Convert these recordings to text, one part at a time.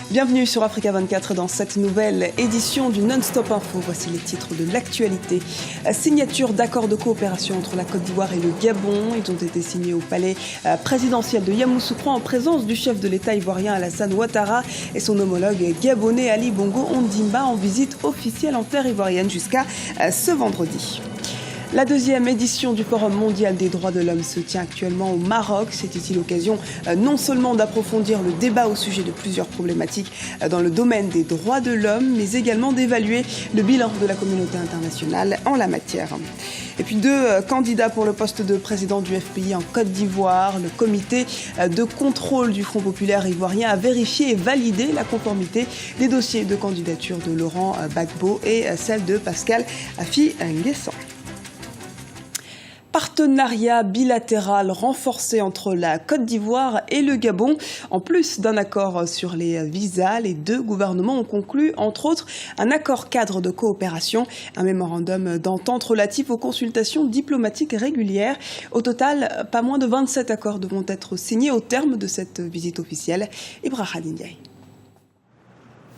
Bienvenue sur Africa 24 dans cette nouvelle édition du Non-Stop Info. Voici les titres de l'actualité. Signature d'accords de coopération entre la Côte d'Ivoire et le Gabon. Ils ont été signés au palais présidentiel de Yamoussoukro en présence du chef de l'État ivoirien Alassane Ouattara et son homologue gabonais Ali Bongo Ondimba en visite officielle en terre ivoirienne jusqu'à ce vendredi. La deuxième édition du Forum mondial des droits de l'homme se tient actuellement au Maroc. C'est ici l'occasion non seulement d'approfondir le débat au sujet de plusieurs problématiques dans le domaine des droits de l'homme, mais également d'évaluer le bilan de la communauté internationale en la matière. Et puis deux candidats pour le poste de président du FPI en Côte d'Ivoire. Le comité de contrôle du Front populaire ivoirien a vérifié et validé la conformité des dossiers de candidature de Laurent Gbagbo et celle de Pascal Affi-N'Guessan. Partenariat bilatéral renforcé entre la Côte d'Ivoire et le Gabon. En plus d'un accord sur les visas, les deux gouvernements ont conclu, entre autres, un accord cadre de coopération, un mémorandum d'entente relatif aux consultations diplomatiques régulières. Au total, pas moins de 27 accords devront être signés au terme de cette visite officielle. Ibrahim Ndiaye.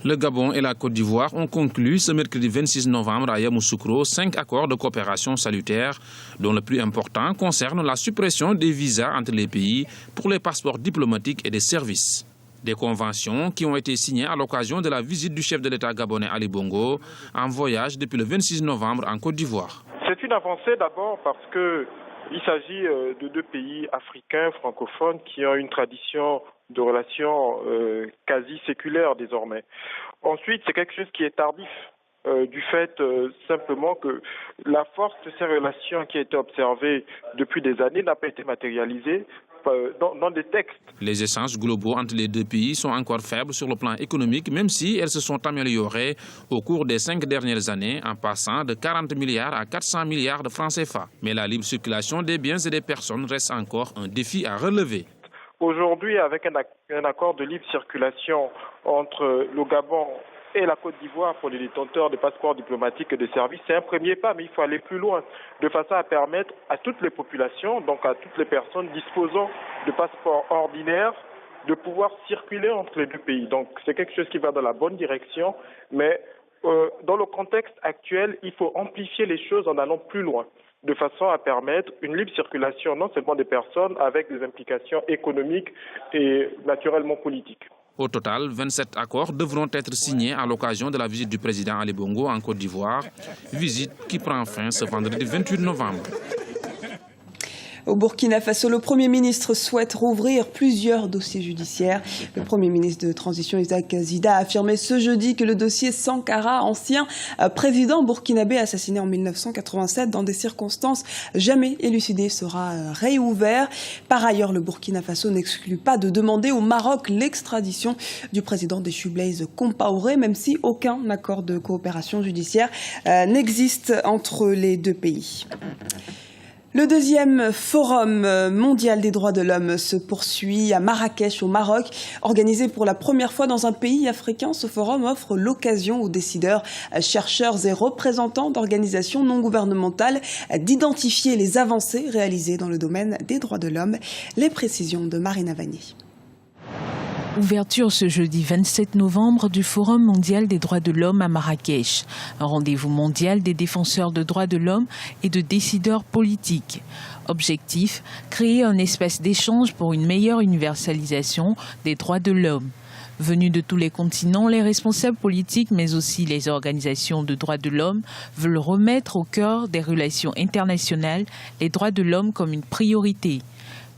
Le Gabon et la Côte d'Ivoire ont conclu ce mercredi 26 novembre à Yamoussoukro 5 accords de coopération salutaire, dont le plus important concerne la suppression des visas entre les pays pour les passeports diplomatiques et des services. Des conventions qui ont été signées à l'occasion de la visite du chef de l'État gabonais Ali Bongo en voyage depuis le 26 novembre en Côte d'Ivoire. C'est une avancée d'abord parce qu'il s'agit de deux pays africains francophones qui ont une tradition de relations quasi séculaires désormais. Ensuite, c'est quelque chose qui est tardif du fait simplement que la force de ces relations qui a été observée depuis des années n'a pas été matérialisée dans des textes. Les échanges globaux entre les deux pays sont encore faibles sur le plan économique, même si elles se sont améliorées au cours des 5 dernières années, en passant de 40 milliards à 400 milliards de francs CFA. Mais la libre circulation des biens et des personnes reste encore un défi à relever. Aujourd'hui, avec un accord de libre circulation entre le Gabon et la Côte d'Ivoire pour les détenteurs de passeports diplomatiques et de services, c'est un premier pas, mais il faut aller plus loin, de façon à permettre à toutes les populations, donc à toutes les personnes disposant de passeports ordinaires, de pouvoir circuler entre les deux pays. Donc c'est quelque chose qui va dans la bonne direction, mais dans le contexte actuel, il faut amplifier les choses en allant plus loin, de façon à permettre une libre circulation non seulement des personnes avec des implications économiques et naturellement politiques. Au total, 27 accords devront être signés à l'occasion de la visite du président Ali Bongo en Côte d'Ivoire, visite qui prend fin ce vendredi 28 novembre. Au Burkina Faso, le Premier ministre souhaite rouvrir plusieurs dossiers judiciaires. Le Premier ministre de transition Isaac Zida a affirmé ce jeudi que le dossier Sankara, ancien président burkinabé assassiné en 1987 dans des circonstances jamais élucidées, sera réouvert. Par ailleurs, le Burkina Faso n'exclut pas de demander au Maroc l'extradition du président déchu Blaise Compaoré, même si aucun accord de coopération judiciaire n'existe entre les deux pays. Le deuxième forum mondial des droits de l'homme se poursuit à Marrakech, au Maroc. Organisé pour la première fois dans un pays africain, ce forum offre l'occasion aux décideurs, chercheurs et représentants d'organisations non gouvernementales d'identifier les avancées réalisées dans le domaine des droits de l'homme. Les précisions de Marina Vanier. Ouverture ce jeudi 27 novembre du Forum mondial des droits de l'homme à Marrakech, un rendez-vous mondial des défenseurs de droits de l'homme et de décideurs politiques. Objectif, créer un espace d'échange pour une meilleure universalisation des droits de l'homme. Venus de tous les continents, les responsables politiques, mais aussi les organisations de droits de l'homme, veulent remettre au cœur des relations internationales les droits de l'homme comme une priorité.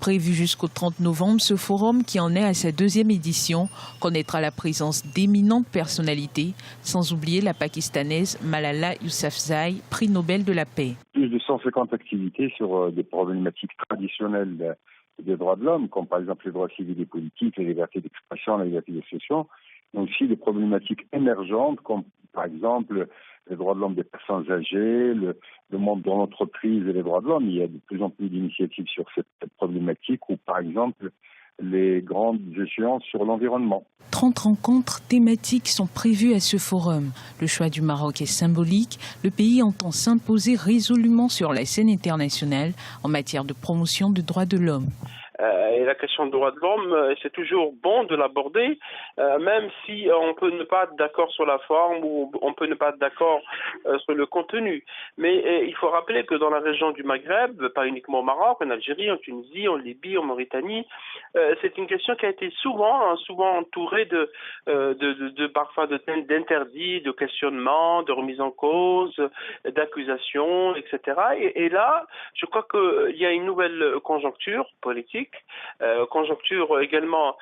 Prévu jusqu'au 30 novembre, ce forum, qui en est à sa deuxième édition, connaîtra la présence d'éminentes personnalités, sans oublier la pakistanaise Malala Yousafzai, prix Nobel de la paix. Plus de 150 activités sur des problématiques traditionnelles des droits de l'homme, comme par exemple les droits civils et politiques, la liberté d'expression, la liberté d'expression, mais aussi des problématiques émergentes, comme par exemple les droits de l'homme des personnes âgées, le monde de l'entreprise et les droits de l'homme. Il y a de plus en plus d'initiatives sur cette problématique, ou par exemple les grandes échéances sur l'environnement. 30 rencontres thématiques sont prévues à ce forum. Le choix du Maroc est symbolique. Le pays entend s'imposer résolument sur la scène internationale en matière de promotion des droits de l'homme. Et la question des droits de l'homme, c'est toujours bon de l'aborder, même si on peut ne pas être d'accord sur la forme ou on peut ne pas être d'accord sur le contenu. Mais il faut rappeler que dans la région du Maghreb, pas uniquement au Maroc, en Algérie, en Tunisie, en Libye, en Mauritanie, c'est une question qui a été souvent entourée parfois d'interdits, de questionnements, de remises en cause, d'accusations, etc. Et là, je crois qu'il y a une nouvelle conjoncture politique, conjoncture également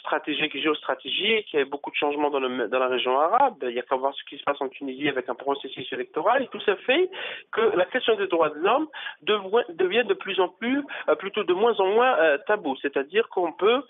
stratégique, géostratégique. Il y a beaucoup de changements dans la région arabe. Il y a qu'à voir ce qui se passe en Tunisie avec un processus électoral. Et tout ça fait que la question des droits de l'homme devient de plus en plus, plutôt de moins en moins tabou. C'est-à-dire qu'on peut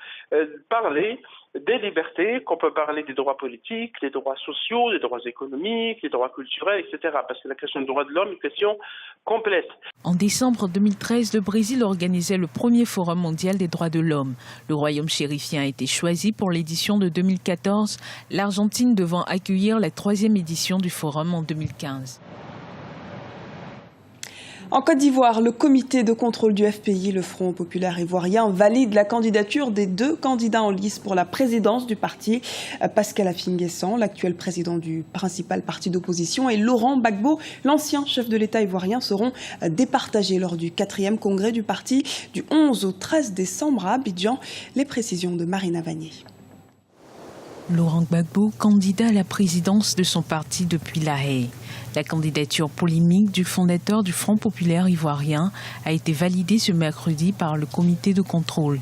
parler des libertés, qu'on peut parler des droits politiques, des droits sociaux, des droits économiques, des droits culturels, etc. Parce que la question des droits de l'homme est une question complète. En décembre 2013, le Brésil organisait le premier Forum mondial des droits de l'homme. Le royaume chérifien a été choisi pour l'édition de 2014, l'Argentine devant accueillir la 3e édition du Forum en 2015. En Côte d'Ivoire, le comité de contrôle du FPI, le Front populaire ivoirien, valide la candidature des 2 candidats en lice pour la présidence du parti. Pascal Affi-N'Guessan, l'actuel président du principal parti d'opposition, et Laurent Gbagbo, l'ancien chef de l'État ivoirien, seront départagés lors du 4e congrès du parti du 11 au 13 décembre à Abidjan. Les précisions de Marina Vanier. Laurent Gbagbo, candidat à la présidence de son parti depuis La Haye. La candidature polémique du fondateur du Front populaire ivoirien a été validée ce mercredi par le comité de contrôle.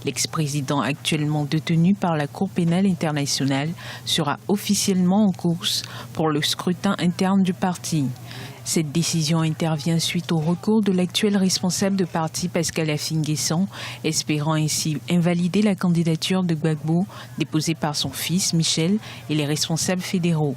L'ex-président actuellement détenu par la Cour pénale internationale sera officiellement en course pour le scrutin interne du parti. Cette décision intervient suite au recours de l'actuel responsable de parti Pascal Affi-N'Guessan, espérant ainsi invalider la candidature de Gbagbo déposée par son fils Michel et les responsables fédéraux.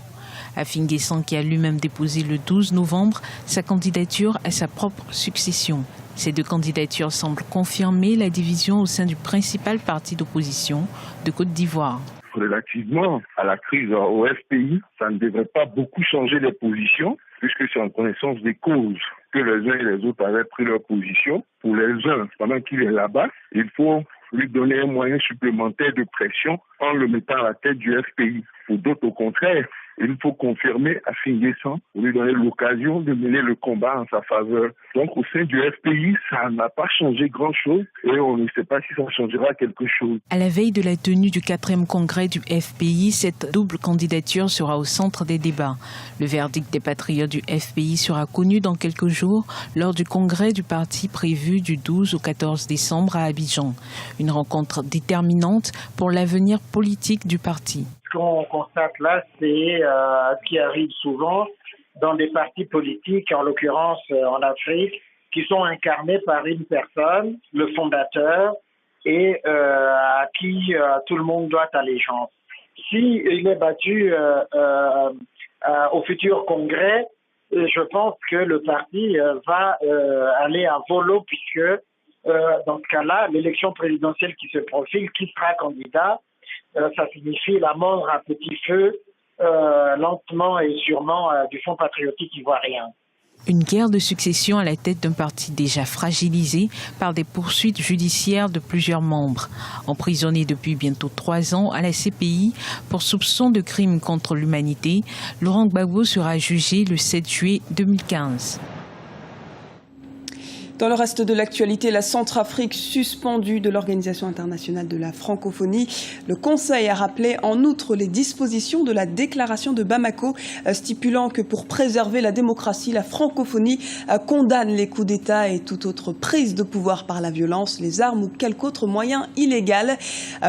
Affi-N'Guessan, qui a lui-même déposé le 12 novembre sa candidature à sa propre succession. Ces 2 candidatures semblent confirmer la division au sein du principal parti d'opposition de Côte d'Ivoire. Relativement à la crise au FPI, ça ne devrait pas beaucoup changer les positions, puisque c'est en connaissance des causes que les uns et les autres avaient pris leur position. Pour les uns, pendant qu'il est là-bas, il faut lui donner un moyen supplémentaire de pression en le mettant à la tête du FPI. Pour d'autres, au contraire, il faut confirmer Affi-N'Guessan pour lui donner l'occasion de mener le combat en sa faveur. Donc au sein du FPI, ça n'a pas changé grand-chose et on ne sait pas si ça changera quelque chose. À la veille de la tenue du 4e congrès du FPI, cette double candidature sera au centre des débats. Le verdict des patriotes du FPI sera connu dans quelques jours lors du congrès du parti prévu du 12 au 14 décembre à Abidjan. Une rencontre déterminante pour l'avenir politique du parti. Ce qu'on constate là, c'est ce qui arrive souvent dans des partis politiques, en l'occurrence en Afrique, qui sont incarnés par une personne, le fondateur, et à qui tout le monde doit allégeance. S'il est battu au futur congrès, je pense que le parti va aller à volo, puisque dans ce cas-là, l'élection présidentielle qui se profile, qui sera candidat, ça signifie la mort à petit feu, lentement et sûrement, du Front patriotique ivoirien. Une guerre de succession à la tête d'un parti déjà fragilisé par des poursuites judiciaires de plusieurs membres. Emprisonné depuis bientôt 3 ans à la CPI pour soupçon de crimes contre l'humanité, Laurent Gbagbo sera jugé le 7 juillet 2015. Dans le reste de l'actualité, la Centrafrique suspendue de l'Organisation internationale de la francophonie. Le Conseil a rappelé en outre les dispositions de la déclaration de Bamako stipulant que pour préserver la démocratie, la francophonie condamne les coups d'État et toute autre prise de pouvoir par la violence, les armes ou quelque autre moyen illégal.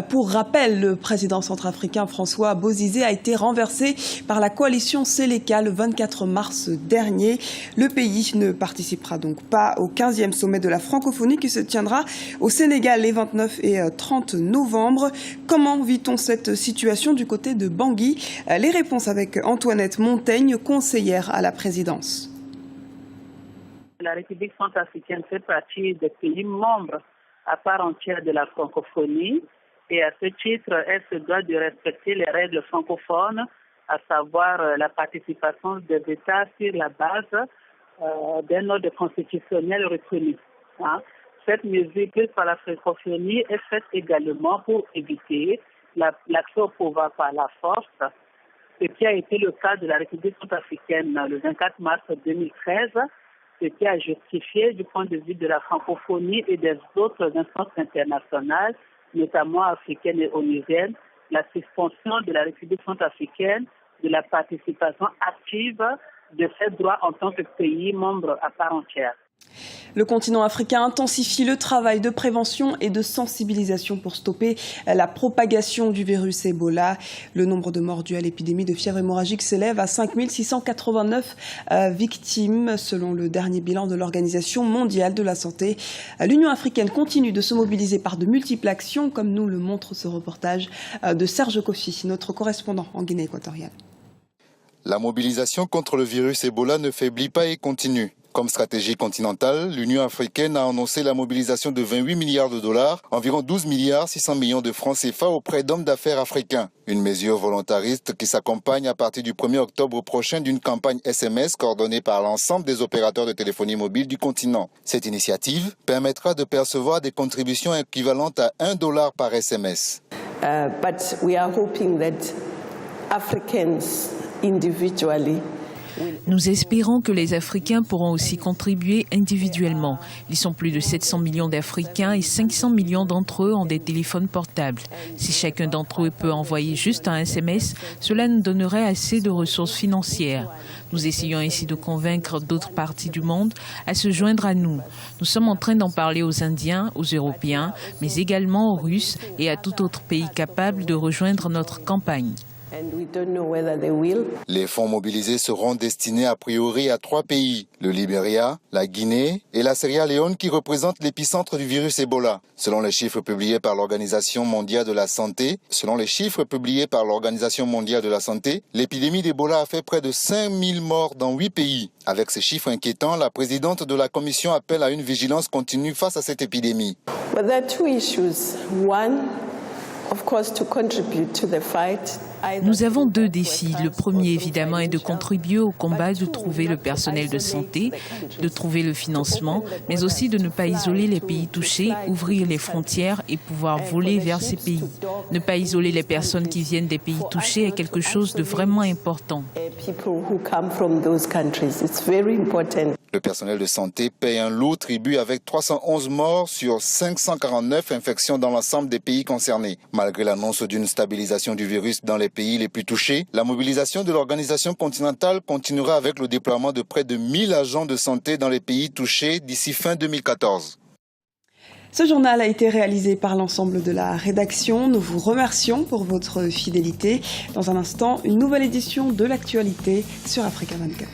Pour rappel, le président centrafricain François Bozizé a été renversé par la coalition Séléka le 24 mars dernier. Le pays ne participera donc pas au 15e sommet de la francophonie qui se tiendra au Sénégal les 29 et 30 novembre. Comment vit-on cette situation du côté de Bangui? Les réponses avec Antoinette Montaigne, conseillère à la présidence. La République centrafricaine fait partie des pays membres à part entière de la francophonie et à ce titre, elle se doit de respecter les règles francophones, à savoir la participation des États sur la base d'un ordre constitutionnel reconnu. Cette mesure prise par la francophonie est faite également pour éviter l'accès au pouvoir par la force, ce qui a été le cas de la République centrafricaine le 24 mars 2013, ce qui a justifié du point de vue de la francophonie et des autres instances internationales, notamment africaines et onusiennes, la suspension de la République centrafricaine de la participation active de ses droits en tant que pays membre à part entière. Le continent africain intensifie le travail de prévention et de sensibilisation pour stopper la propagation du virus Ebola. Le nombre de morts dus à l'épidémie de fièvre hémorragique s'élève à 5 689 victimes selon le dernier bilan de l'Organisation mondiale de la santé. L'Union africaine continue de se mobiliser par de multiples actions, comme nous le montre ce reportage de Serge Kofi, notre correspondant en Guinée équatoriale. La mobilisation contre le virus Ebola ne faiblit pas et continue. Comme stratégie continentale, l'Union africaine a annoncé la mobilisation de 28 milliards de dollars, environ 12 milliards 600 millions de francs CFA auprès d'hommes d'affaires africains. Une mesure volontariste qui s'accompagne à partir du 1er octobre prochain d'une campagne SMS coordonnée par l'ensemble des opérateurs de téléphonie mobile du continent. Cette initiative permettra de percevoir des contributions équivalentes à $1 par SMS. But we are hoping that Africans individually. Nous espérons que les Africains pourront aussi contribuer individuellement. Ils sont plus de 700 millions d'Africains et 500 millions d'entre eux ont des téléphones portables. Si chacun d'entre eux peut envoyer juste un SMS, cela nous donnerait assez de ressources financières. Nous essayons ainsi de convaincre d'autres parties du monde à se joindre à nous. Nous sommes en train d'en parler aux Indiens, aux Européens, mais également aux Russes et à tout autre pays capable de rejoindre notre campagne. Les fonds mobilisés seront destinés a priori à 3 pays, le Libéria, la Guinée et la Sierra Leone qui représentent l'épicentre du virus Ebola. Selon les chiffres publiés par l'Organisation mondiale de la santé, l'épidémie d'Ebola a fait près de 5000 morts dans 8 pays. Avec ces chiffres inquiétants, la présidente de la Commission appelle à une vigilance continue face à cette épidémie. But there are 2 issues. One, of course, to contribute to the fight. Nous avons 2 défis. Le premier, évidemment, est de contribuer au combat, de trouver le personnel de santé, de trouver le financement, mais aussi de ne pas isoler les pays touchés, ouvrir les frontières et pouvoir voler vers ces pays. Ne pas isoler les personnes qui viennent des pays touchés est quelque chose de vraiment important. Le personnel de santé paye un lourd tribut avec 311 morts sur 549 infections dans l'ensemble des pays concernés. Malgré l'annonce d'une stabilisation du virus dans les pays les plus touchés, la mobilisation de l'organisation continentale continuera avec le déploiement de près de 1000 agents de santé dans les pays touchés d'ici fin 2014. Ce journal a été réalisé par l'ensemble de la rédaction. Nous vous remercions pour votre fidélité. Dans un instant, une nouvelle édition de l'actualité sur Africa 24.